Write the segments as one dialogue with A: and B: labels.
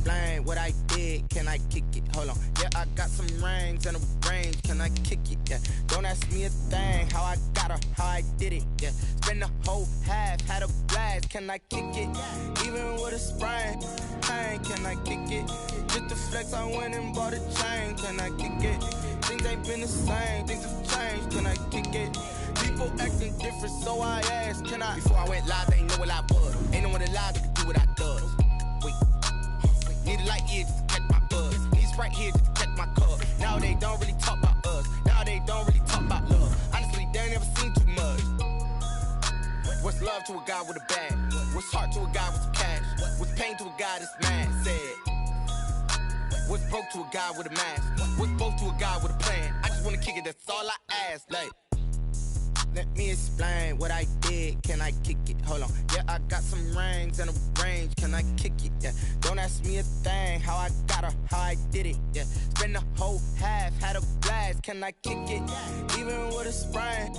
A: explain what I did? Can I kick it? Hold on. Yeah, I got some rings and a range. Can I kick it? Yeah. Don't ask me a thing. How I got her, how I did it. Yeah. Spend the whole half, had a blast. Can I kick it? Even with a sprain. Hey, can I kick it? Just to flex, I went and bought a chain. Can I kick it? Things ain't been the same. Things have changed. Can I kick it? People acting different, so I asked, can I? Before I went live, they ain't know what I was. Ain't no one alive that could do what I does. Wait. Need a light here just to catch my buzz. Need Sprite here just to catch my cup. Now they don't really talk about us. Now they don't really talk about love. Honestly, they ain't never seen too much. What's love to a guy with a bag? What's heart to a guy with some cash? What's pain to a guy that's mad? Said. What's broke to a guy with a mask? What's broke to a guy with a plan? I just wanna kick it, that's all I ask. Like, let me explain what I did. Can I kick it? Hold on. Yeah, I got some rings and a range. Can I kick it? Yeah. Don't ask me a thing. How I got her, how I did it. Yeah. Spend the whole half, had a blast. Can I kick it? Even with a sprain.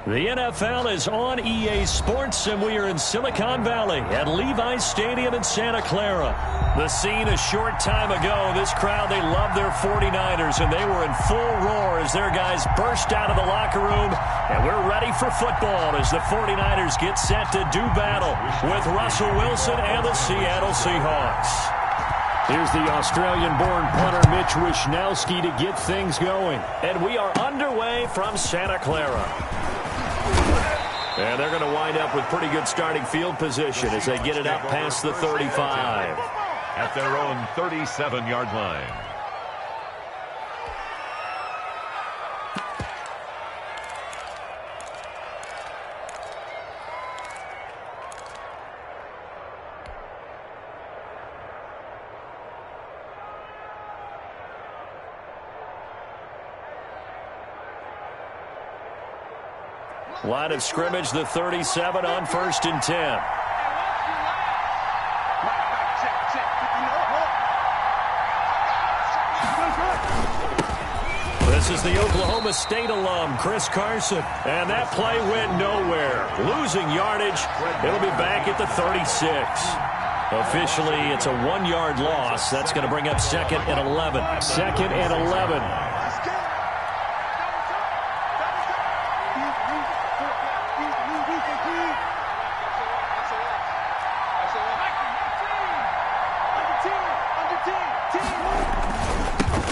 B: The NFL is on EA Sports, and we are in Silicon Valley at Levi's Stadium in Santa Clara. The scene a short time ago, this crowd, they love their 49ers, and they were in full roar as their guys burst out of the locker room, and we're ready for football as the 49ers get set to do battle with Russell Wilson and the Seattle Seahawks. Here's the Australian-born punter Mitch Wishnowsky to get things going. And we are underway from Santa Clara. And they're going to wind up with pretty good starting field position as they get it up past the 35.
C: At their own 37-yard line.
B: Line of scrimmage, the 37 on 1st and 10. This is the Oklahoma State alum, Chris Carson. And that play went nowhere. Losing yardage. It'll be back at the 36. Officially, it's a 1-yard loss. That's going to bring up 2nd and 11. 2nd and 11.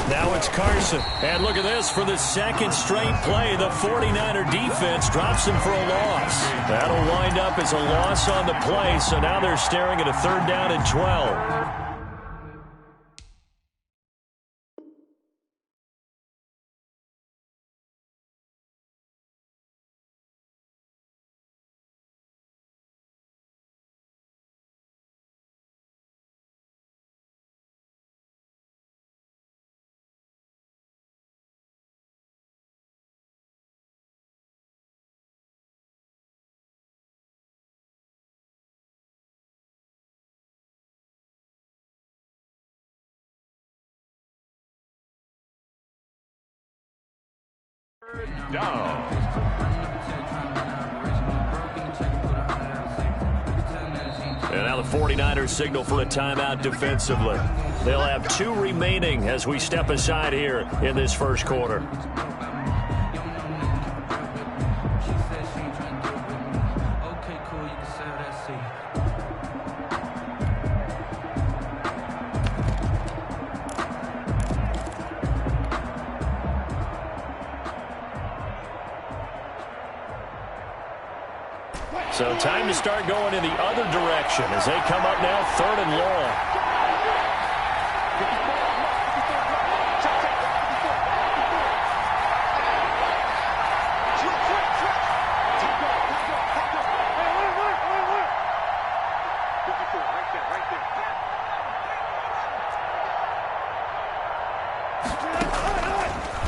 B: Now it's Carson. And look at this. For the second straight play, the 49er defense drops him for a loss. That'll wind up as a loss on the play, so now they're staring at a 3rd down and 12.
C: Down.
B: And now the 49ers signal for a timeout defensively. They'll have 2 remaining as we step aside here in this first quarter. So time to start going in the other direction as they come up now 3rd and long.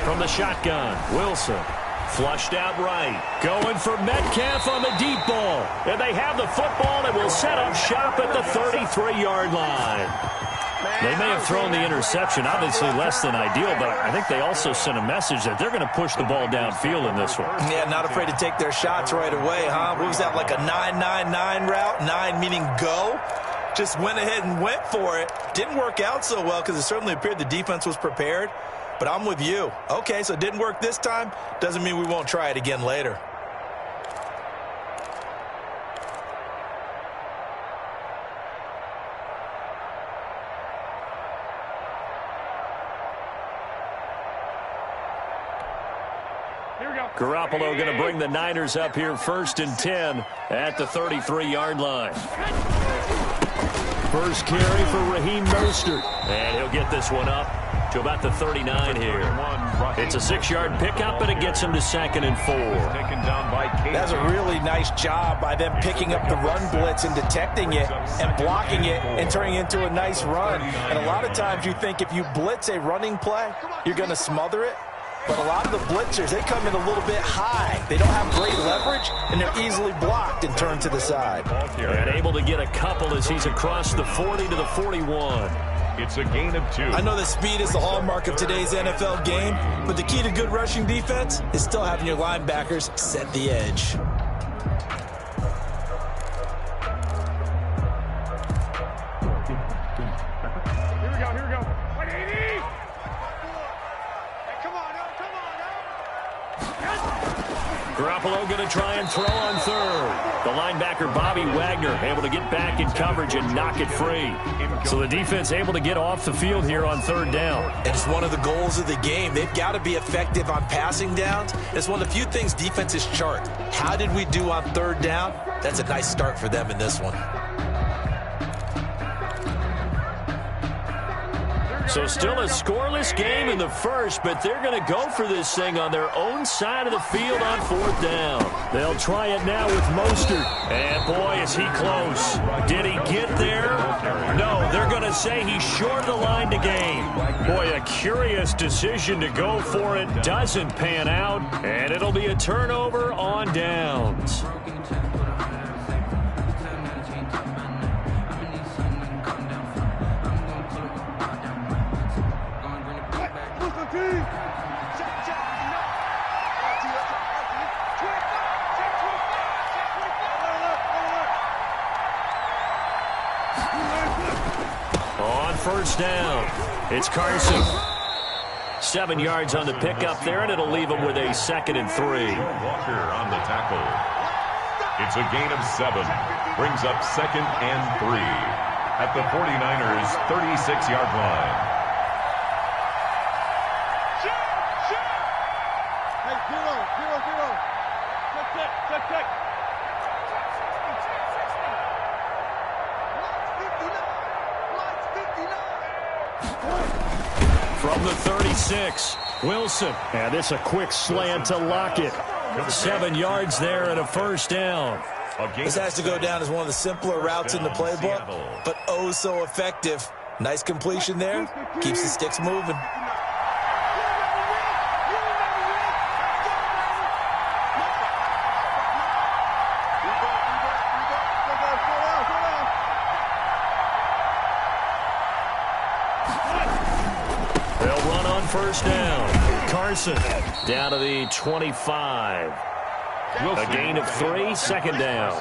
B: From the shotgun, Wilson. Flushed out right. Going for Metcalf on the deep ball. And they have the football and will set up shop at the 33-yard line. They may have thrown the interception, obviously less than ideal, but I think they also sent a message that they're going to push the ball downfield in this one.
D: Yeah, not afraid to take their shots right away, huh? What was that, like a 9-9-9 route? 9 meaning go? just went ahead and went for it. Didn't work out so well because it certainly appeared the defense was prepared. But I'm with you. Okay, so it didn't work this time. Doesn't mean we won't try it again later.
B: Garoppolo going to bring the Niners up here 1st and 10 at the 33-yard line. First carry for Raheem Mostert. And he'll get this one up to about the 39 here. It's a 6-yard pickup, and it gets him to 2nd and 4.
D: That's a really nice job by them picking up the run blitz and detecting it and blocking it and turning it into a nice run. And a lot of times you think if you blitz a running play, you're going to smother it. But a lot of the blitzers, they come in a little bit high. They don't have great leverage, and they're easily blocked and turned to the side.
B: And able to get a couple as he's across the 40 to the 41.
C: It's a gain of 2.
D: I know that speed is the hallmark of today's NFL game, but the key to good rushing defense is still having your linebackers set the edge.
E: Here we go. 180! Come on.
B: Garoppolo going to try and throw on 3rd. The linebacker, Bobby Wagner, able to get back in coverage and knock it free. So the defense able to get off the field here on 3rd down.
D: And it's one of the goals of the game. They've got to be effective on passing downs. It's one of the few things defenses chart. How did we do on 3rd down? That's a nice start for them in this one.
B: So still a scoreless game in the first, but they're going to go for this thing on their own side of the field on 4th down. They'll try it now with Mostert. And boy, is he close. Did he get there? No, they're going to say he's short of the line to gain. Boy, a curious decision to go for it. Doesn't pan out, and it'll be a turnover on downs. On 1st down, it's Carson. 7 yards on the pickup there, and it'll leave him with a 2nd and 3.
C: Walker on the tackle. It's a gain of 7. Brings up 2nd and 3 at the 49ers' 36-yard line.
E: Check.
B: From the 36, Wilson. And this a quick slant to Lockett. 7 yards there and a 1st down.
D: This has to go down as one of the simpler routes in the playbook, but oh so effective. Nice completion there. Keeps the sticks moving.
B: They'll run on 1st down. Carson down to the 25. A gain of 3, 2nd down.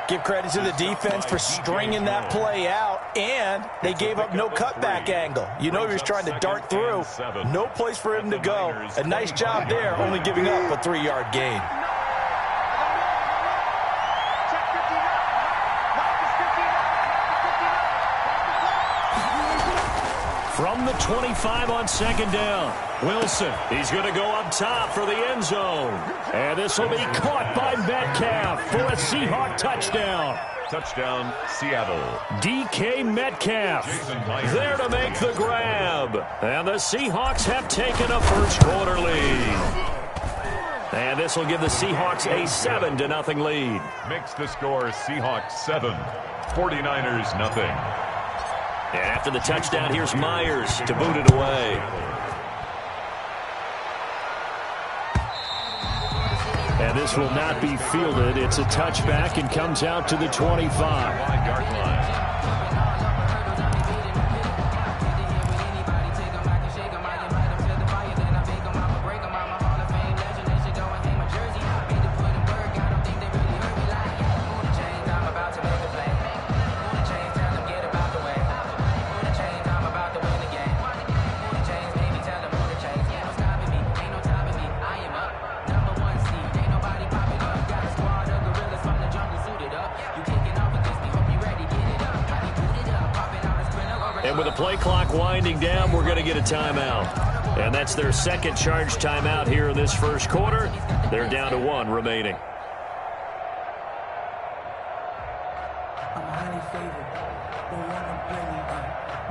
D: Give credit to the defense for stringing that play out, and they gave up no cutback angle. You know he was trying to dart through. No place for him to go. A nice job there, only giving up a 3-yard gain.
B: From the 25 on 2nd down, Wilson. He's going to go up top for the end zone. And this will be caught by Metcalf for a Seahawk touchdown.
C: Touchdown, Seattle.
B: DK Metcalf there to make the grab. And the Seahawks have taken a first-quarter lead. And this will give the Seahawks a 7-0 lead.
C: Makes the score Seahawks 7, 49ers nothing.
B: And after the touchdown, here's Myers to boot it away. And this will not be fielded. It's a touchback and comes out to the 25.
C: 5-yard line.
B: And with the play clock winding down, we're going to get a timeout. And that's their second charge timeout here in this first quarter. They're down to 1 remaining.
F: I'm highly favored. Don't want to play me.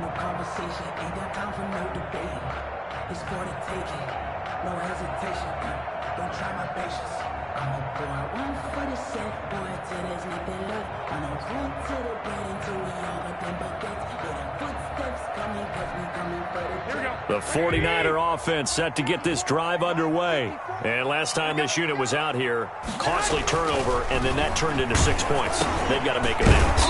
F: No conversation. Ain't got time for no debate. It's for the taking. No hesitation. Don't try my patience. I'm a boy. One for the set. Boy, till there's nothing left. On a run to the bed until we all but them buckets. Yeah, the footsteps coming because we coming for the track.
B: The 49er offense set to get this drive underway. And last time this unit was out here, costly turnover, and then that turned into 6 points. They've got to make amends.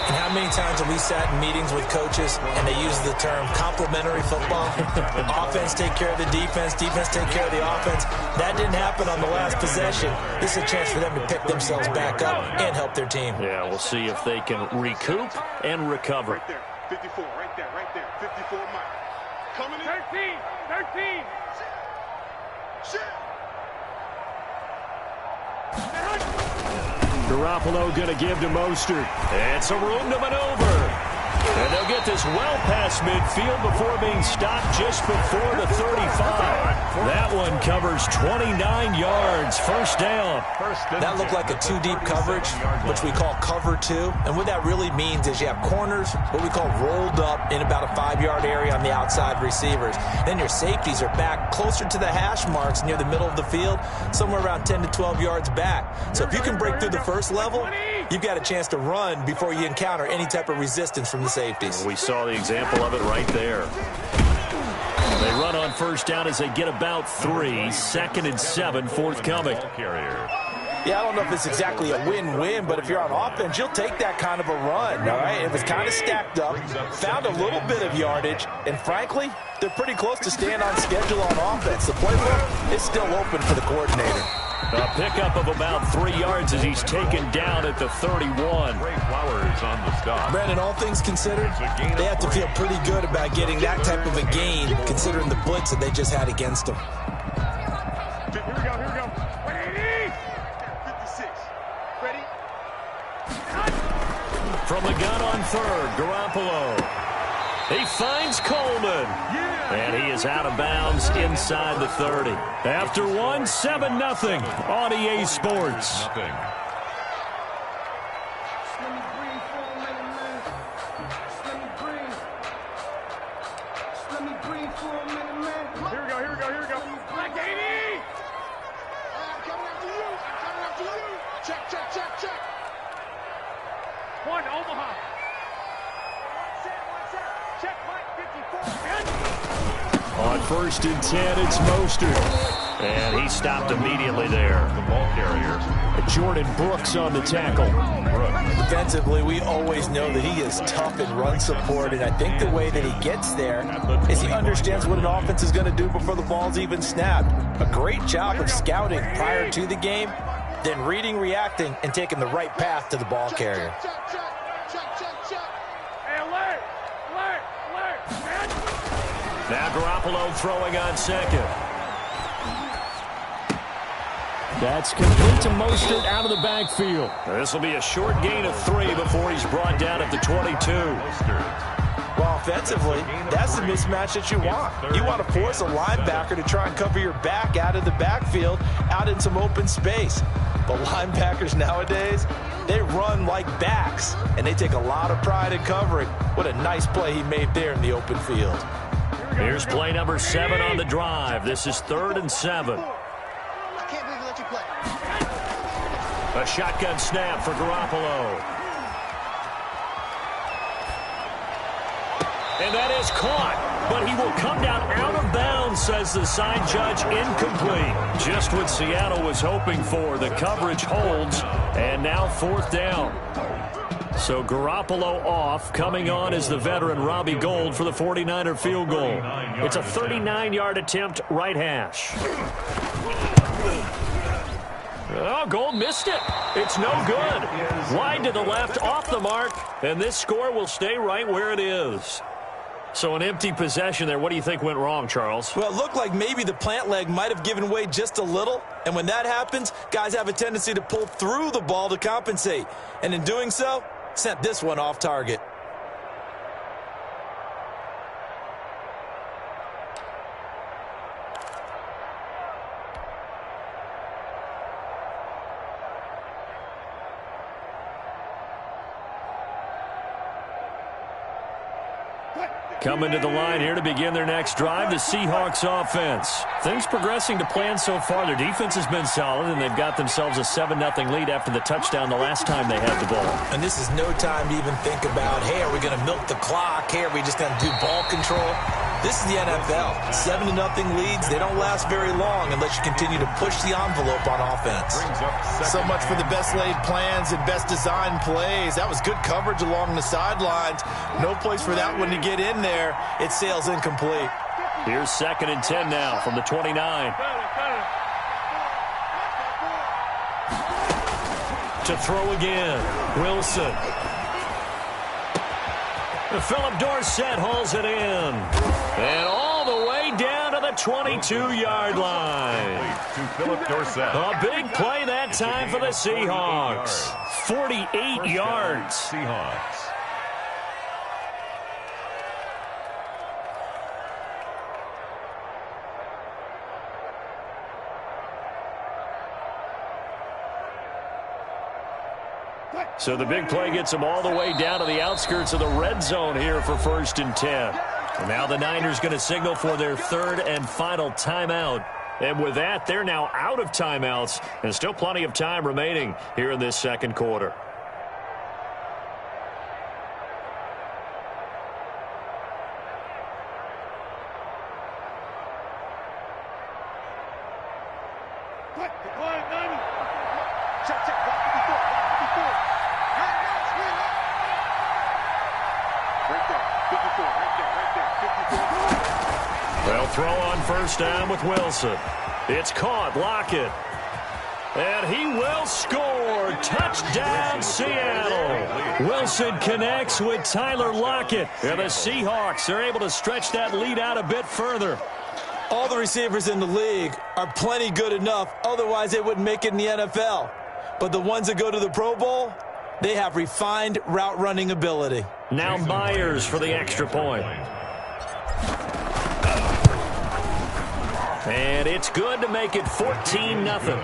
D: And how many times have we sat in meetings with coaches and they use the term complementary football? Offense take care of the defense, defense take care of the offense. That didn't happen on the last possession. This is a chance for them to pick themselves back up and help their team.
B: Yeah, we'll see if they can recoup and recover.
E: Right there, 54, right there, 54 miles. Coming in. 13.
B: Garoppolo going to give to Mostert. And some room to maneuver. And they'll get this well past midfield before being stopped just before the 35. That one covers 29 yards. First down.
D: That looked like a two-deep coverage, which we call cover two. And what that really means is you have corners, what we call rolled up in about a 5-yard area on the outside receivers. Then your safeties are back closer to the hash marks near the middle of the field, somewhere around 10 to 12 yards back. So if you can break through the first level, you've got a chance to run before you encounter any type of resistance from the safeties.
B: We saw the example of it right there. They run on first down as they get about 3. 2nd and 7 forthcoming.
D: Yeah, I don't know if it's exactly a win-win, but if you're on offense, you'll take that kind of a run, all right? It was kind of stacked up, found a little bit of yardage, and frankly, they're pretty close to staying on schedule on offense. The playbook is still open for the coordinator.
B: A pickup of about 3 yards as he's taken down at the 31.
C: Flowers on the stop.
D: Brandon, all things considered, they have to feel pretty good about getting that type of a gain, considering the blitz that they just had against them.
E: Here we go. 180. 56. Ready?
B: From the gun on third, Garoppolo. He finds Coleman. And he is out of bounds inside the 30. After 1, 7-0 on EA Sports.
E: Here we go. Black 80. I'm coming after you. Check. 1, Omaha. Check, Mike, 54.
B: On 1st and 10, it's Mostert. And he stopped immediately there.
C: The ball carrier.
B: Jordan Brooks on the tackle.
D: Defensively, we always know that he is tough in run support, and I think the way that he gets there is he understands what an offense is going to do before the ball's even snapped. A great job of scouting prior to the game, then reading, reacting, and taking the right path to the ball carrier.
E: Hey, alert.
B: Now Garoppolo throwing on second. That's complete to Mostert out of the backfield. This will be a short gain of 3 before he's brought down at the 22.
D: Well, offensively, that's the mismatch that you want. You want to force a linebacker to try and cover your back out of the backfield, out in some open space. But linebackers nowadays, they run like backs, and they take a lot of pride in covering. What a nice play he made there in the open field.
B: Here's play number 7 on the drive. This is 3rd and 7.
A: I can't believe we let you play.
B: A shotgun snap for Garoppolo. And that is caught, but he will come down out of bounds, says the side judge. Incomplete. Just what Seattle was hoping for. The coverage holds, and now 4th down. So Garoppolo off. Coming on is the veteran Robbie Gould for the 49er field goal. It's a 39-yard attempt, right hash. Oh, Gould missed it. It's no good. Wide to the left, off the mark, and this score will stay right where it is. So an empty possession there. What do you think went wrong, Charles?
D: Well, it looked like maybe the plant leg might have given way just a little. And when that happens, guys have a tendency to pull through the ball to compensate. And in doing so, sent this one off target.
B: Coming to the line here to begin their next drive, the Seahawks offense. Things progressing to plan so far. Their defense has been solid, and they've got themselves a 7-0 lead after the touchdown the last time they had the ball.
D: And this is no time to even think about, hey, are we going to milk the clock? Hey, are we just going to do ball control? This is the NFL. 7-0 leads, they don't last very long unless you continue to push the envelope on offense.
G: So much for the best laid plans and best designed plays. That was good coverage along the sidelines. No place for that one to get in there. It sails incomplete.
B: Here's 2nd and 10 now from the 29. To throw again, Wilson. Philip Dorsett hauls it in. And all the way down to the 22-yard line.
C: To Philip Dorsett.
B: A big play that time for the Seahawks. 48 yards.
C: Seahawks.
B: So the big play gets them all the way down to the outskirts of the red zone here for 1st and 10. And now the Niners going to signal for their 3rd and final timeout. And with that, they're now out of timeouts, and still plenty of time remaining here in this 2nd quarter. They'll throw on 1st down with Wilson. It's caught. Lockett. And he will score. Touchdown, Seattle. Wilson connects with Tyler Lockett. And the Seahawks are able to stretch that lead out a bit further.
D: All the receivers in the league are plenty good enough. Otherwise, they wouldn't make it in the NFL. But the ones that go to the Pro Bowl, they have refined route running ability.
B: Now Myers for the extra point. And it's good to make it 14-0.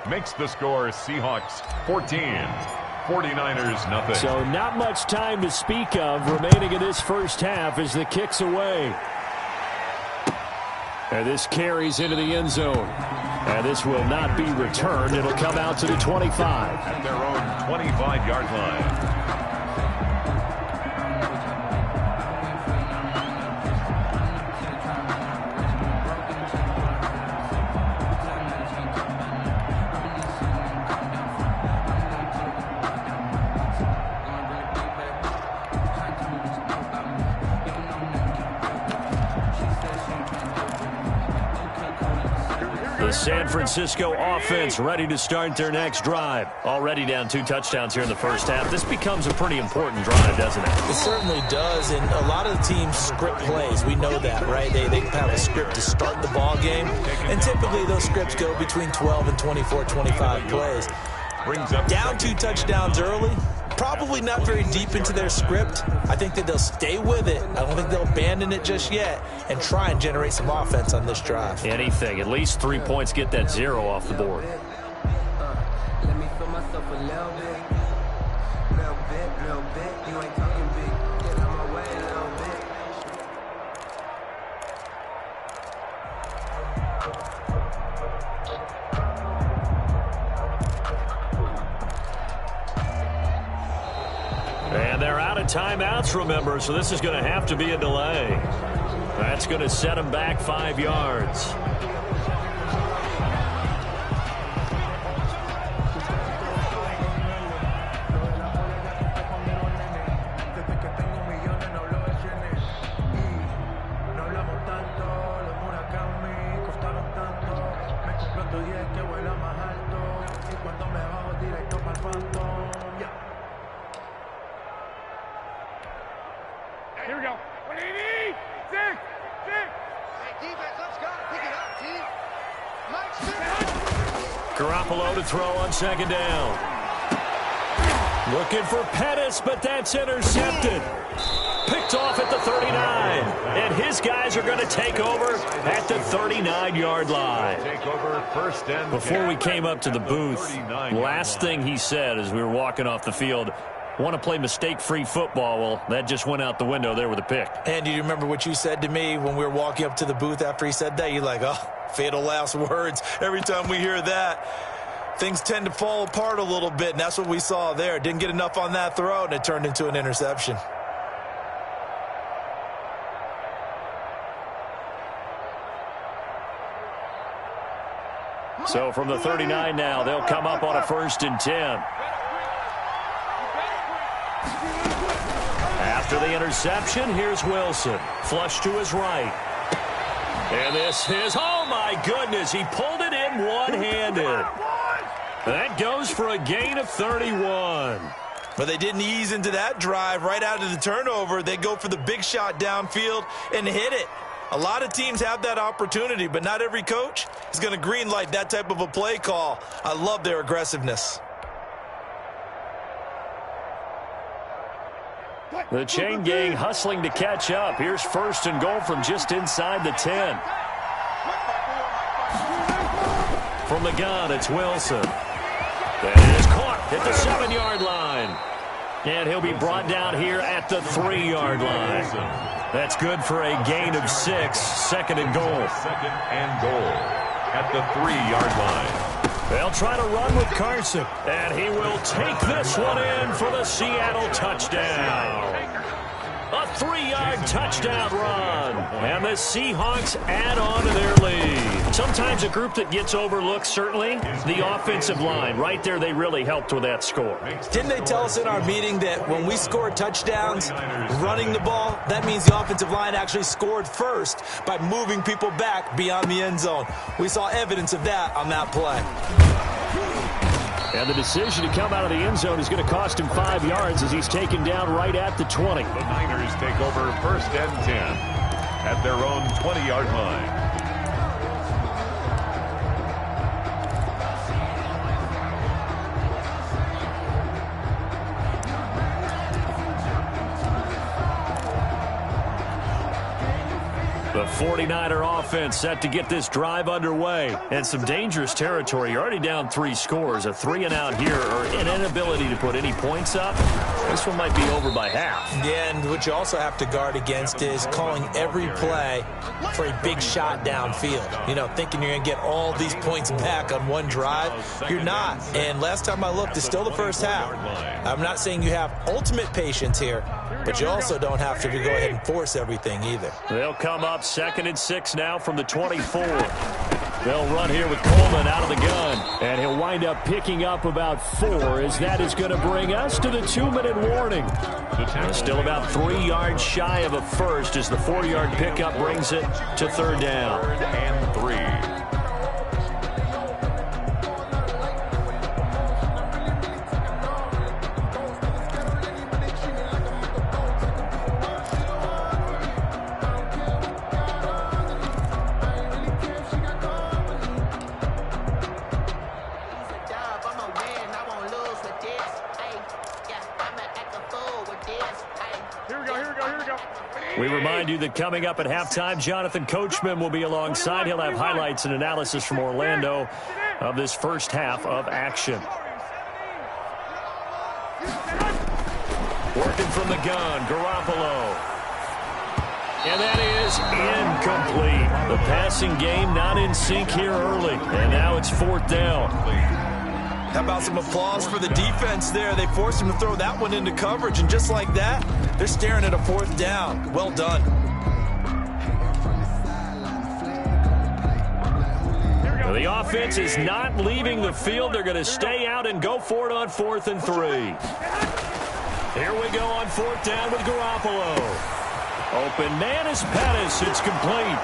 C: Makes the score Seahawks 14, 49ers nothing.
B: So not much time to speak of remaining in this first half as the kick's away. And this carries into the end zone. And this will not be returned. It'll come out to the 25.
C: At their own 25-yard line.
B: The San Francisco offense ready to start their next drive. Already down 2 touchdowns here in the first half. This becomes a pretty important drive, doesn't it?
D: It certainly does, and a lot of the teams script plays. We know that, right? They have a script to start the ball game, and typically those scripts go between 12 and 24, 25 plays. Down 2 touchdowns early, probably not very deep into their script. I think that they'll stay with it. I don't think they'll abandon it just yet and try and generate some offense on this drive.
B: Anything. At least 3 points, get that 0 off the board.
F: Let me feel myself a little bit. You ain't talking big. Get out my way a little bit.
B: And they're out of timeouts, remember, so this is going to have to be a delay. That's going to set them back 5 yards.
E: Here we go. 180. 6. Hey, defense, let's go. Pick it up, team.
B: Garoppolo to throw on 2nd down. Looking for Pettis, but that's intercepted. Picked off at the 39. And his guys are going to take over at the 39-yard line.
C: Take over 1st and 10.
B: Before we came up to the booth, last thing he said as we were walking off the field, want to play mistake-free football. Well, that just went out the window there with a pick.
G: And do you remember what you said to me when we were walking up to the booth after he said that? You're like, oh, fatal last words. Every time we hear that, things tend to fall apart a little bit, and that's what we saw there. Didn't get enough on that throw, and it turned into an interception.
B: So from the 39 now, they'll come up on a 1st and 10. After the interception, here's Wilson. Flush to his right. And this is, oh my goodness, he pulled it in one-handed. That goes for a gain of 31.
G: But they didn't ease into that drive right out of the turnover. They go for the big shot downfield and hit it. A lot of teams have that opportunity, but not every coach is going to green light that type of a play call. I love their aggressiveness.
B: The chain gang hustling to catch up. Here's 1st and goal from just inside the 10. From the gun, it's Wilson. That is caught at the 7-yard line. And he'll be brought down here at the 3-yard line. That's good for a gain of 6. 2nd and goal.
C: 2nd and goal at the 3-yard line.
B: They'll try to run with Carson. And he will take this one in for the Seattle touchdown. A 3-yard touchdown run. And the Seahawks add on to their lead. Sometimes a group that gets overlooked, certainly, the offensive line. Right there, they really helped with that score.
D: Didn't they tell us in our meeting that when we score touchdowns running the ball, that means the offensive line actually scored first by moving people back beyond the end zone? We saw evidence of that on that play.
B: And the decision to come out of the end zone is going to cost him 5 yards as he's taken down right at the 20.
C: The Niners take over 1st and 10 at their own 20-yard line.
B: The 49er offense set to get this drive underway. And some dangerous territory. You're already down 3 scores. A 3-and-out here, or an inability to put any points up. This one might be over by half.
D: Yeah, and what you also have to guard against is calling every play for a big shot downfield. You know, thinking you're going to get all these points back on one drive. You're not. And last time I looked, it's still the first half. I'm not saying you have ultimate patience here, but you also don't have to go ahead and force everything either.
B: They'll come up 2nd and 6 now from the 24. They'll run here with Coleman out of the gun. And he'll wind up picking up about 4 as that is going to bring us to the 2-minute warning. Still about 3 yards shy of a first as the 4-yard pickup brings it to 3rd down.
C: 3rd and 3.
B: We remind you that coming up at halftime, Jonathan Coachman will be alongside. He'll have highlights and analysis from Orlando of this first half of action. Working from the gun, Garoppolo. And that is incomplete. The passing game not in sync here early. And now it's 4th down.
G: How about some applause for the defense there? They forced him to throw that one into coverage, and just like that, they're staring at a 4th down. Well done.
B: The offense is not leaving the field. They're going to stay out and go for it on 4th and 3. Here we go on 4th down with Garoppolo. Open man is Pettis. It's complete.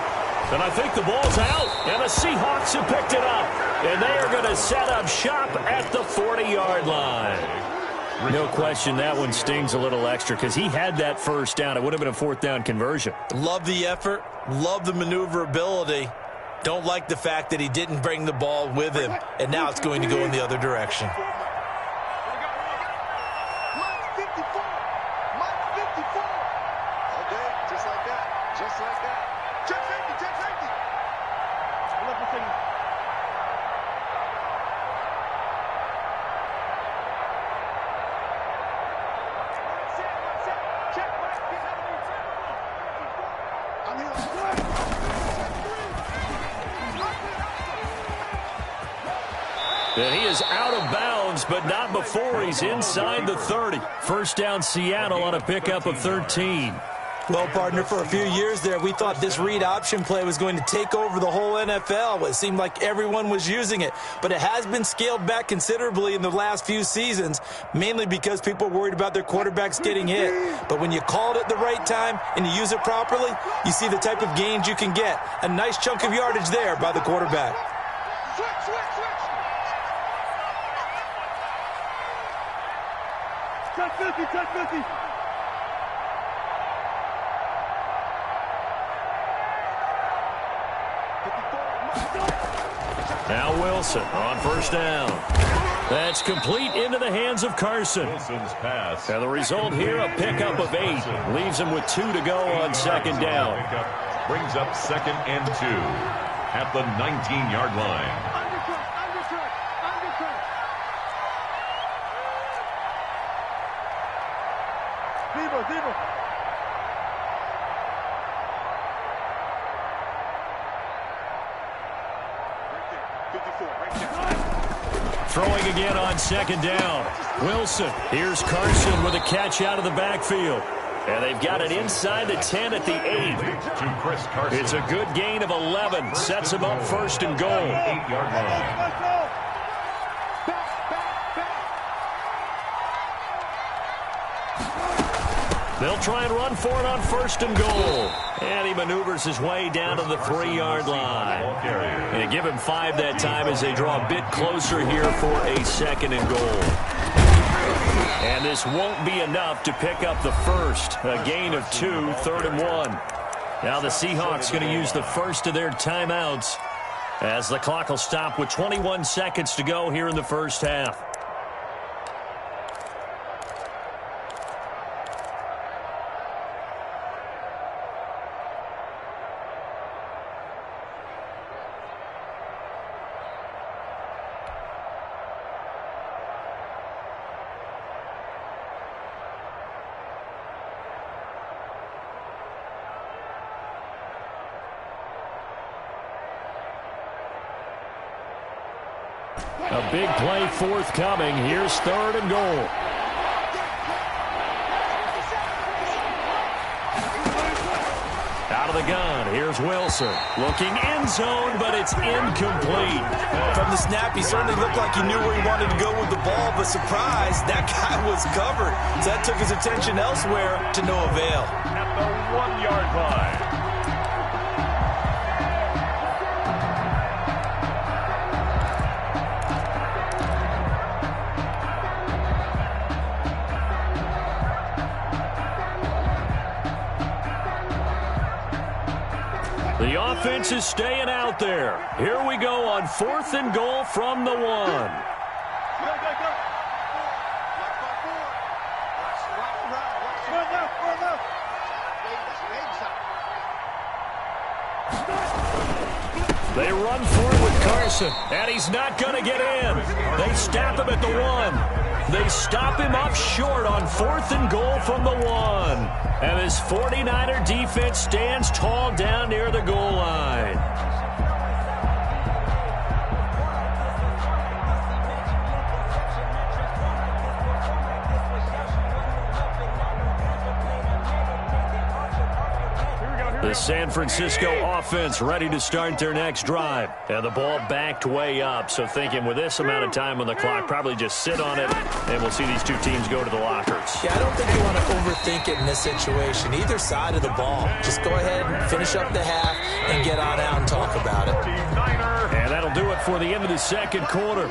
B: And I think the ball's out. And the Seahawks have picked it up. And they are going to set up shop at the 40-yard line. No question that one stings a little extra because he had that first down. It would have been a 4th down conversion.
G: Love the effort. Love the maneuverability. Don't like the fact that he didn't bring the ball with him. And now it's going to go in the other direction.
B: And he is out of bounds, but not before he's inside the 30. First down, Seattle on a pickup of 13.
D: Well, partner, for a few years there, we thought this read option play was going to take over the whole NFL. It seemed like everyone was using it, but it has been scaled back considerably in the last few seasons, mainly because people are worried about their quarterbacks getting hit. But when you call it at the right time and you use it properly, you see the type of gains you can get. A nice chunk of yardage there by the quarterback.
E: Check 50, check 50.
B: Now Wilson on first down. That's complete into the hands of Carson.
C: Wilson's pass.
B: And the result here, a pickup of 8. Leaves him with 2 to go on second down.
C: Brings up 2nd and 2 at the 19-yard line.
E: Undercut. Devo.
B: Throwing again on second down. Wilson. Here's Carson with a catch out of the backfield. And they've got it inside the 10 at the 8.
C: To Chris Carson.
B: It's a good gain of 11. Sets him up first and goal.
C: 8-yard line.
B: They'll try and run for it on first and goal. And he maneuvers his way down to the 3-yard line. And give him 5 that time as they draw a bit closer here for a 2nd and goal. And this won't be enough to pick up the first. A gain of 2, 3rd and 1. Now the Seahawks going to use the first of their timeouts as the clock will stop with 21 seconds to go here in the first half. A big play forthcoming. Here's 3rd and goal. Out of the gun. Here's Wilson. Looking end zone, but it's incomplete.
D: From the snap, he certainly looked like he knew where he wanted to go with the ball, but surprise, that guy was covered. So that took his attention elsewhere to no avail.
C: At the 1-yard line.
B: The offense is staying out there. Here we go on 4th and goal from the 1. They run for it with Carson, and he's not going to get in. They stop him at the 1. They stop him up short on 4th and goal from the 1. And this 49er defense stands tall down near the goal line. The San Francisco offense ready to start their next drive. And the ball backed way up. So thinking with this amount of time on the clock, probably just sit on it, and we'll see these two teams go to the lockers.
D: Yeah, I don't think you want to overthink it in this situation. Either side of the ball. Just go ahead and finish up the half and get on out and talk about it.
B: And that'll do it for the end of the second quarter.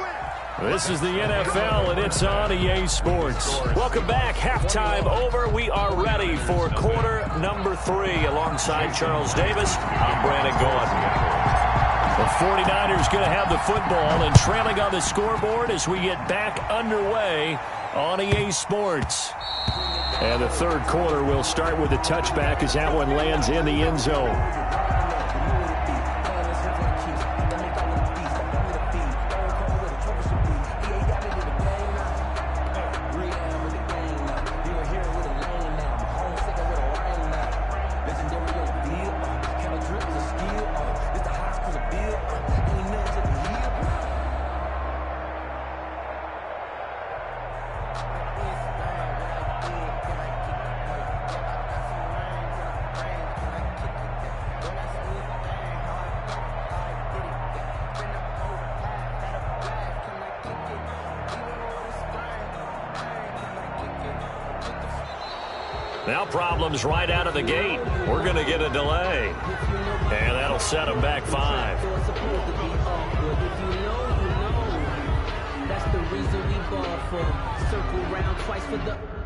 B: This is the NFL, and it's on EA Sports. Welcome back. Halftime over. We are ready for quarter number 3. Alongside Charles Davis, I'm Brandon Gaudin. The 49ers going to have the football and trailing on the scoreboard as we get back underway on EA Sports. And the third quarter will start with a touchback as that one lands in the end zone. Now problems right out of the gate. We're going to get a delay. And that'll set them back 5.
F: That's the reason we ball for. Circle round twice for the...